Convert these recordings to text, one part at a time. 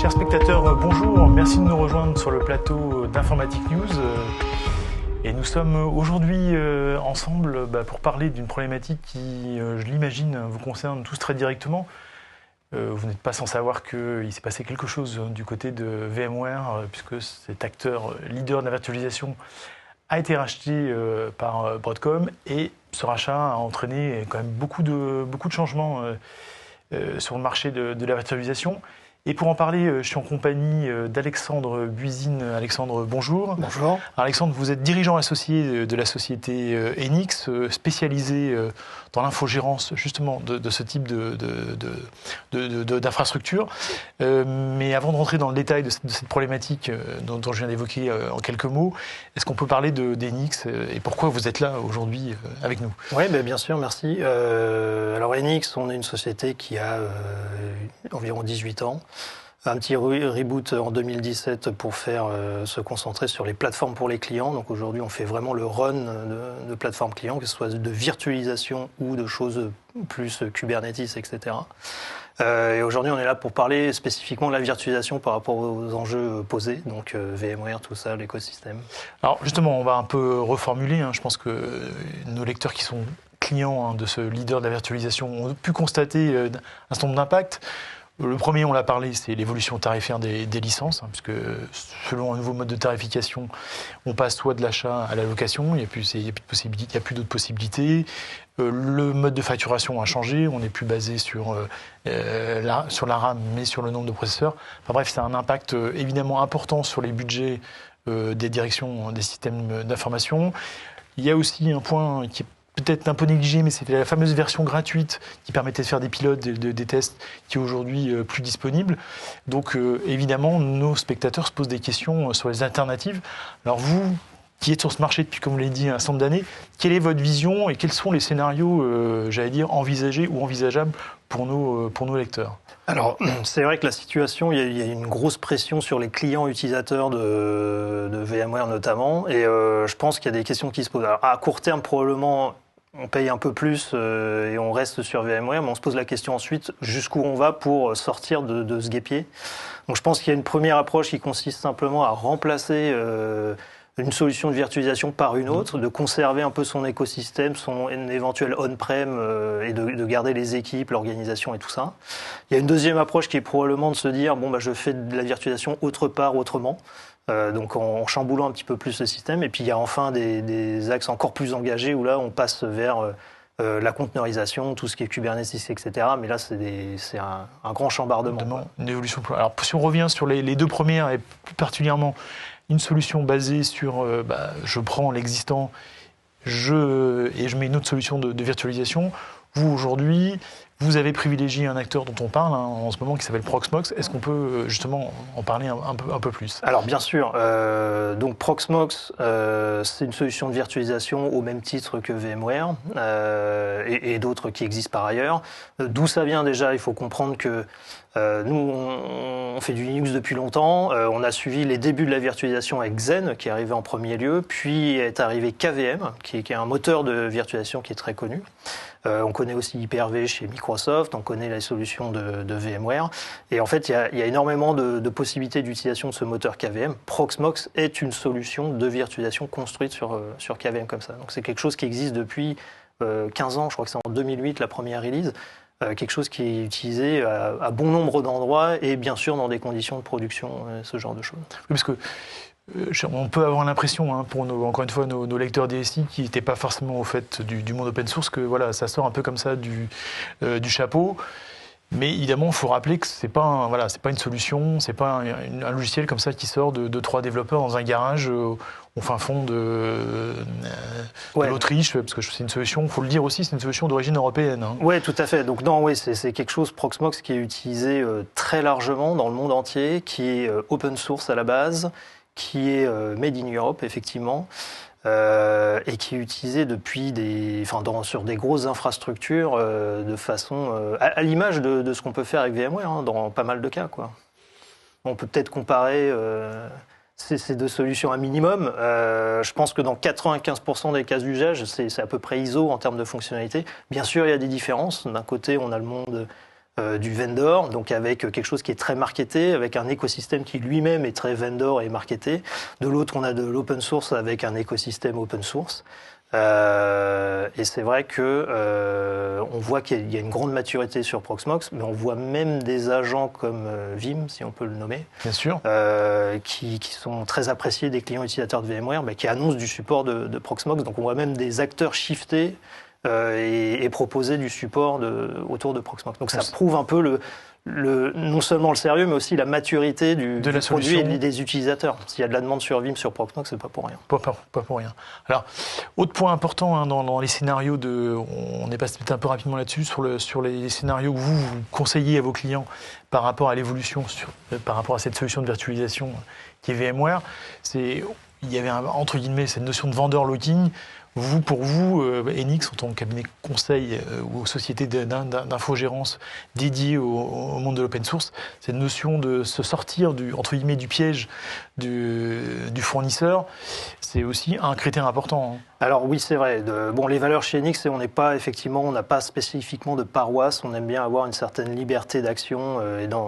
Chers spectateurs, bonjour. Merci de nous rejoindre sur le plateau d'Informatique News. Et nous sommes aujourd'hui ensemble pour parler d'une problématique qui, je l'imagine, vous concerne tous très directement. Vous n'êtes pas sans savoir qu'il s'est passé quelque chose du côté de VMware, puisque cet acteur leader de la virtualisation a été racheté par Broadcom. Et ce rachat a entraîné quand même beaucoup de changements sur le marché de la virtualisation. Et pour en parler, je suis en compagnie d'Alexandre Buisine. Alexandre, bonjour. Bonjour. Alexandre, vous êtes dirigeant associé de la société Enix, spécialisé dans l'infogérance justement de ce type d'infrastructure. Mais avant de rentrer dans le détail de cette problématique dont je viens d'évoquer en quelques mots, est-ce qu'on peut parler d'Enix et pourquoi vous êtes là aujourd'hui avec nous? Oui, bien sûr, merci. Alors Enix, on est une société qui a environ 18 ans. Un petit reboot en 2017 pour se concentrer sur les plateformes pour les clients. Donc aujourd'hui, on fait vraiment le run de plateformes clients, que ce soit de virtualisation ou de choses plus Kubernetes, etc. Et aujourd'hui, on est là pour parler spécifiquement de la virtualisation par rapport aux enjeux posés, donc VMware, tout ça, l'écosystème. Alors justement, on va un peu reformuler. Je pense que nos lecteurs qui sont clients de ce leader de la virtualisation ont pu constater un certain nombre d'impacts. Le premier, on l'a parlé, c'est l'évolution tarifaire des licences, puisque selon un nouveau mode de tarification, on passe soit de l'achat à la location, il n'y a plus d'autres possibilités. Le mode de facturation a changé, on n'est plus basé sur la RAM, mais sur le nombre de processeurs. Enfin bref, ça a un impact évidemment important sur les budgets des directions des systèmes d'information. Il y a aussi un point qui est peut-être un peu négligé, mais c'était la fameuse version gratuite qui permettait de faire des pilotes, des tests, qui est aujourd'hui plus disponible. Donc évidemment, nos spectateurs se posent des questions sur les alternatives. Alors vous, qui êtes sur ce marché depuis, comme vous l'avez dit, un certain nombre d'années, quelle est votre vision et quels sont les scénarios, envisagés ou envisageables pour nos lecteurs? Alors, c'est vrai que la situation, il y a une grosse pression sur les clients utilisateurs de VMware notamment, et je pense qu'il y a des questions qui se posent. Alors, à court terme, probablement, on paye un peu plus et on reste sur VMware, mais on se pose la question ensuite, jusqu'où on va pour sortir de ce guêpier. Donc je pense qu'il y a une première approche qui consiste simplement à remplacer une solution de virtualisation par une autre, de conserver un peu son écosystème, son éventuel on-prem et de garder les équipes, l'organisation et tout ça. Il y a une deuxième approche qui est probablement de se dire, je fais de la virtualisation autre part, autrement. Donc en chamboulant un petit peu plus le système. Et puis il y a enfin des axes encore plus engagés où là on passe vers la conteneurisation, tout ce qui est Kubernetes, etc. Mais là c'est un grand chambardement. Une évolution. Alors si on revient sur les deux premières et plus particulièrement une solution basée sur je prends l'existant et je mets une autre solution de virtualisation. Vous aujourd'hui, vous avez privilégié un acteur dont on parle en ce moment qui s'appelle Proxmox. Est-ce qu'on peut justement en parler un peu plus? Alors bien sûr, donc Proxmox, c'est une solution de virtualisation au même titre que VMware et d'autres qui existent par ailleurs. D'où ça vient déjà? Il faut comprendre que nous, on fait du Linux depuis longtemps. On a suivi les débuts de la virtualisation avec Xen, qui est arrivé en premier lieu, puis est arrivé KVM, qui est un moteur de virtualisation qui est très connu. On connaît aussi Hyper-V chez Microsoft, on connaît les solutions de VMware. Et en fait, il y a énormément de possibilités d'utilisation de ce moteur KVM. Proxmox est une solution de virtualisation construite sur KVM comme ça. Donc c'est quelque chose qui existe depuis 15 ans, je crois que c'est en 2008 la première release. Quelque chose qui est utilisé à bon nombre d'endroits et bien sûr dans des conditions de production, ce genre de choses. Oui, parce que on peut avoir l'impression, pour encore une fois nos lecteurs DSI qui n'étaient pas forcément au fait du monde open source, que voilà, ça sort un peu comme ça du chapeau. Mais évidemment, il faut rappeler que c'est pas une solution, c'est pas un logiciel comme ça qui sort de 3 développeurs dans un garage au fin fond de l'Autriche, parce que c'est une solution, il faut le dire aussi, c'est une solution d'origine européenne. Oui, tout à fait. Donc c'est quelque chose, Proxmox, qui est utilisé très largement dans le monde entier, qui est open source à la base, qui est made in Europe, effectivement. Et qui est utilisé depuis sur des grosses infrastructures de façon à l'image de ce qu'on peut faire avec VMware dans pas mal de cas, quoi. On peut peut-être comparer ces deux solutions un minimum. Je pense que dans 95% des cas d'usage, c'est à peu près ISO en termes de fonctionnalité. Bien sûr, il y a des différences. D'un côté, on a le monde du vendor, donc avec quelque chose qui est très marketé, avec un écosystème qui lui-même est très vendor et marketé. De l'autre, on a de l'open source avec un écosystème open source. Et c'est vrai que on voit qu'il y a une grande maturité sur Proxmox, mais on voit même des agents comme Vim, si on peut le nommer, Bien sûr. qui sont très appréciés des clients utilisateurs de VMware, qui annoncent du support de Proxmox. Donc on voit même des acteurs shifter et proposer du support autour de Proxmox. Donc ça prouve un peu non seulement le sérieux, mais aussi la maturité du produit et des utilisateurs. S'il y a de la demande sur Vim, sur Proxmox, c'est pas pour rien. Pas pour rien. Alors, autre point important dans les scénarios on est passé un peu rapidement là-dessus, sur les scénarios que vous conseillez à vos clients par rapport à l'évolution, par rapport à cette solution de virtualisation qui est VMware, il y avait entre guillemets cette notion de vendor logging. Pour vous, Enix, en tant que cabinet conseil ou société d'infogérance dédiée au monde de l'open source, cette notion de se sortir entre guillemets, du piège du fournisseur, c'est aussi un critère important. Alors oui, c'est vrai. Les valeurs chez Enix, on n'a pas spécifiquement de paroisse. On aime bien avoir une certaine liberté d'action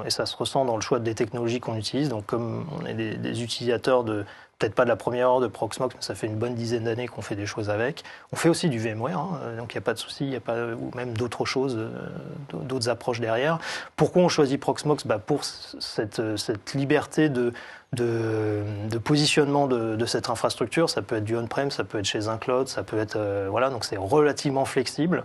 et ça se ressent dans le choix des technologies qu'on utilise. Donc comme on est des utilisateurs peut-être pas de la première heure de Proxmox, mais ça fait une bonne dizaine d'années qu'on fait des choses avec. On fait aussi du VMware, donc il n'y a pas de souci, ou même d'autres choses, d'autres approches derrière. Pourquoi on choisit Proxmox ? Pour cette liberté de positionnement de cette infrastructure. Ça peut être du on-prem, ça peut être chez un cloud, ça peut être... donc c'est relativement flexible.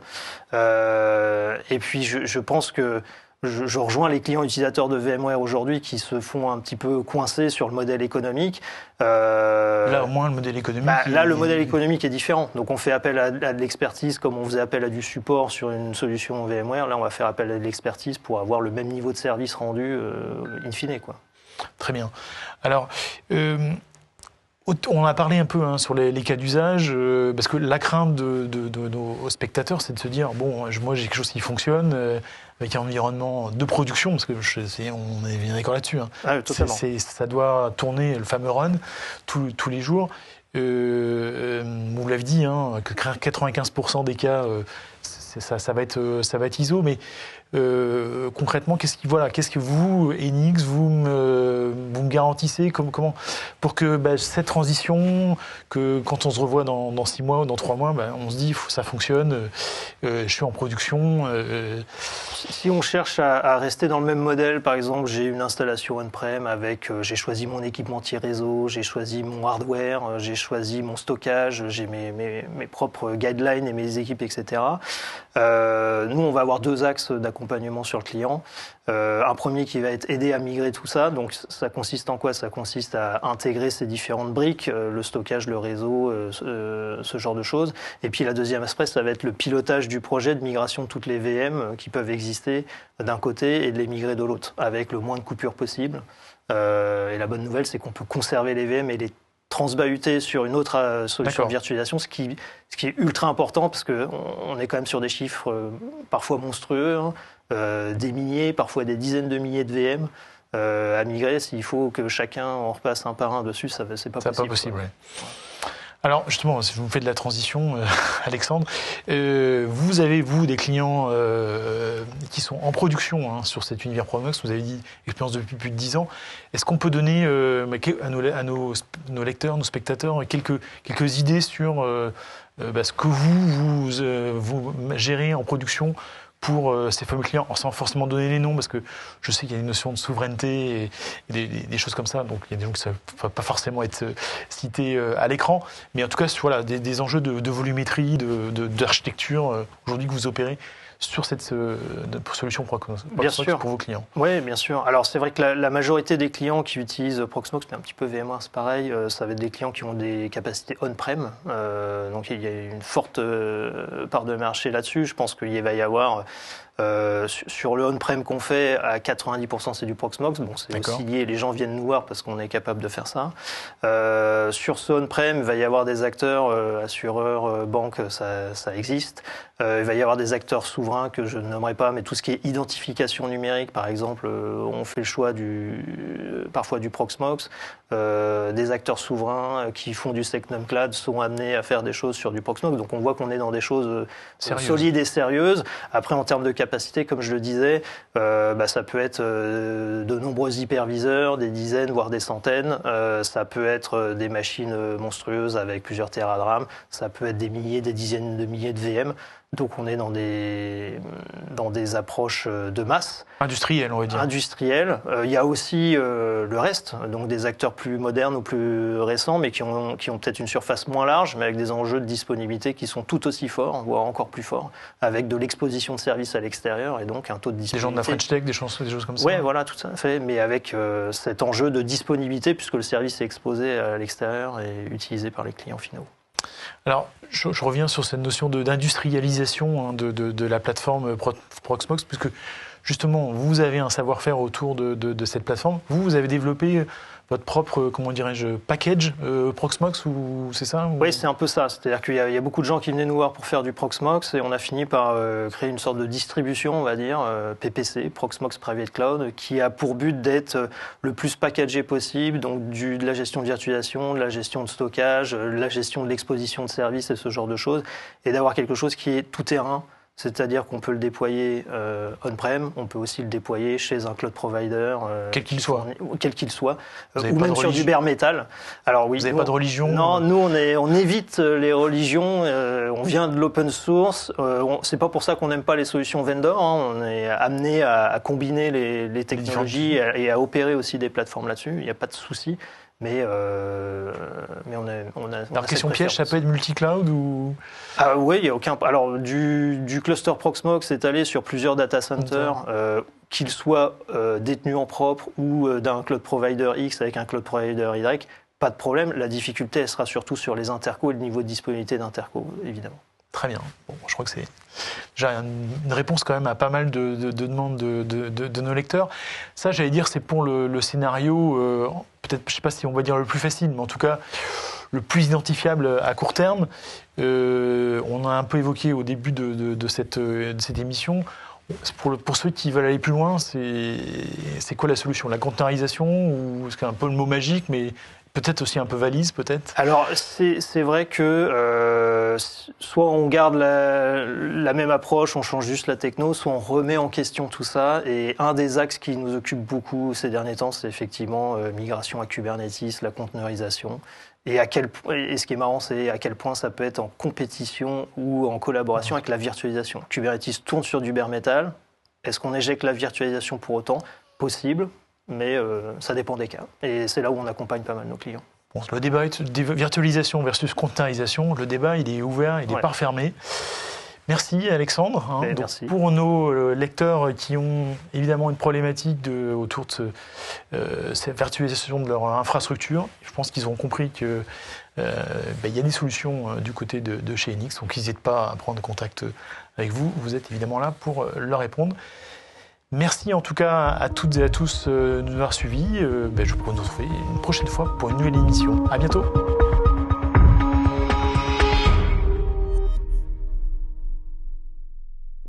Et puis je pense que je rejoins les clients utilisateurs de VMware aujourd'hui qui se font un petit peu coincer sur le modèle économique. Là, au moins, le modèle économique... le modèle économique est différent. Donc, on fait appel à de l'expertise comme on faisait appel à du support sur une solution VMware. Là, on va faire appel à de l'expertise pour avoir le même niveau de service rendu in fine, quoi. Très bien. Alors... on a parlé un peu sur les cas d'usage, parce que la crainte de nos spectateurs, c'est de se dire, moi j'ai quelque chose qui fonctionne, avec un environnement de production, parce que on est bien d'accord là-dessus. Ah, totalement. Ça doit tourner, le fameux run, tous les jours. Vous l'avez dit, que 95% des cas, ça va être ISO, mais concrètement, qu'est-ce que vous, Enix, vous me garantissez comment pour que cette transition, que quand on se revoit dans 6 mois ou dans 3 mois, on se dit ça fonctionne, je suis en production. Si on cherche à rester dans le même modèle, par exemple, j'ai une installation on-prem avec, j'ai choisi mon équipementier réseau, j'ai choisi mon hardware, j'ai choisi mon stockage, j'ai mes propres guidelines et mes équipes, etc. Nous, on va avoir 2 axes d'accompagnement sur le client. Un premier qui va être aider à migrer tout ça. Donc, ça consiste en quoi ? Ça consiste à intégrer ces différentes briques, le stockage, le réseau, ce genre de choses. Et puis, la deuxième aspect, ça va être le pilotage du projet de migration de toutes les VM qui peuvent exister d'un côté et de les migrer de l'autre, avec le moins de coupures possible. Et la bonne nouvelle, c'est qu'on peut conserver les VM et les transbahuter sur une autre solution de virtualisation, ce qui est ultra important parce qu'on est quand même sur des chiffres parfois monstrueux, des milliers, parfois des dizaines de milliers de VM à migrer. S'il faut que chacun en repasse un par un dessus, c'est pas possible. C'est pas possible, oui. Alors justement, si je vous fais de la transition, Alexandre, vous avez, des clients qui sont en production sur cet univers Proxmox, vous avez dit expérience depuis plus de 10 ans. Est-ce qu'on peut donner à nos lecteurs, nos spectateurs, quelques idées sur ce que vous gérez en production pour ces fameux clients, sans forcément donner les noms, parce que je sais qu'il y a une notion de souveraineté et des choses comme ça, donc il y a des gens qui ne peuvent pas forcément être cités à l'écran, mais en tout cas, des enjeux de volumétrie, d'architecture, aujourd'hui que vous opérez sur cette solution Proxmox pour vos clients. Oui, bien sûr. Alors c'est vrai que la majorité des clients qui utilisent Proxmox, mais un petit peu VMware, c'est pareil, ça va être des clients qui ont des capacités on-prem, donc il y a une forte part de marché là-dessus. Je pense qu'il va y avoir sur le on-prem qu'on fait, à 90% c'est du Proxmox. Bon, c'est aussi lié, les gens viennent nous voir parce qu'on est capable de faire ça. Sur ce on-prem, il va y avoir des acteurs, assureurs, banques, ça existe. Il va y avoir des acteurs souverains que je ne nommerai pas, mais tout ce qui est identification numérique, par exemple, on fait le choix parfois du Proxmox. Des acteurs souverains qui font du SecNum Cloud sont amenés à faire des choses sur du Proxmox. Donc on voit qu'on est dans des choses solides et sérieuses. Après, en termes de capacités, comme je le disais, ça peut être de nombreux hyperviseurs, des dizaines, voire des centaines. Ça peut être des machines monstrueuses avec plusieurs téra de RAM. Ça peut être des milliers, des dizaines de milliers de VM. Donc on est dans des approches de masse. Industrielles, on va dire. Industrielles. Il y a aussi le reste, donc des acteurs plus modernes ou plus récents, mais qui ont peut-être une surface moins large, mais avec des enjeux de disponibilité qui sont tout aussi forts, voire encore plus forts, avec de l'exposition de services à l'extérieur et donc un taux de disponibilité. Des gens de la French Tech, des choses comme ça. Oui, voilà, tout à fait, mais avec cet enjeu de disponibilité, puisque le service est exposé à l'extérieur et utilisé par les clients finaux. Alors, je reviens sur cette notion d'industrialisation de la plateforme Proxmox, puisque justement, vous avez un savoir-faire autour de cette plateforme. Vous avez développé votre propre, comment dirais-je, package Proxmox, ou c'est ça ou... Oui, c'est un peu ça. C'est-à-dire qu'il y a beaucoup de gens qui venaient nous voir pour faire du Proxmox et on a fini par créer une sorte de distribution, on va dire, PPC, Proxmox Private Cloud, qui a pour but d'être le plus packagé possible, donc de la gestion de virtualisation, de la gestion de stockage, de la gestion de l'exposition de services et ce genre de choses, et d'avoir quelque chose qui est tout terrain. C'est-à-dire qu'on peut le déployer on-prem, on peut aussi le déployer chez un cloud provider. Quel qu'il soit. Quel qu'il soit. Ou même sur du bare metal. Alors, oui, vous n'avez pas de religion? Non, nous on évite les religions, on vient de l'open source. C'est pas pour ça qu'on n'aime pas les solutions vendor, hein. On est amené à combiner les technologies et à opérer aussi des plateformes là-dessus, il n'y a pas de souci. Mais on a Alors, question piège, ça peut être multi-cloud ou... Oui, il n'y a aucun... Alors, du cluster Proxmox étalé sur plusieurs data centers, qu'ils soient détenus en propre ou d'un cloud provider X avec un cloud provider Y, pas de problème. La difficulté, elle sera surtout sur les intercos et le niveau de disponibilité d'intercos, évidemment. Très bien. Bon, je crois que c'est déjà une réponse quand même à pas mal de demandes de nos lecteurs. Ça, j'allais dire, c'est pour le scénario, peut-être, je ne sais pas si on va dire le plus facile, mais en tout cas le plus identifiable à court terme. On a un peu évoqué au début de cette émission. Pour ceux qui veulent aller plus loin, c'est quoi la solution? La containerisation, ou c'est un peu le mot magique, mais peut-être aussi un peu valise, peut-être? Alors, c'est vrai que soit on garde la même approche, on change juste la techno, soit on remet en question tout ça. Et un des axes qui nous occupe beaucoup ces derniers temps, c'est effectivement migration à Kubernetes, la conteneurisation. Et ce qui est marrant, c'est à quel point ça peut être en compétition ou en collaboration avec la virtualisation. Kubernetes tourne sur du bare metal. Est-ce qu'on éjecte la virtualisation pour autant? Possible. Mais ça dépend des cas. Et c'est là où on accompagne pas mal nos clients. Bon, le débat de virtualisation versus containerisation, le débat il est ouvert, il n'est pas fermé. Merci Alexandre. Merci. Pour nos lecteurs qui ont évidemment une problématique autour de cette virtualisation de leur infrastructure, je pense qu'ils auront compris qu'il y a des solutions du côté de chez Enix, donc n'hésitez pas à prendre contact avec vous. Vous êtes évidemment là pour leur répondre. Merci en tout cas à toutes et à tous de nous avoir suivis. Je vous propose de nous retrouver une prochaine fois pour une nouvelle émission. À bientôt.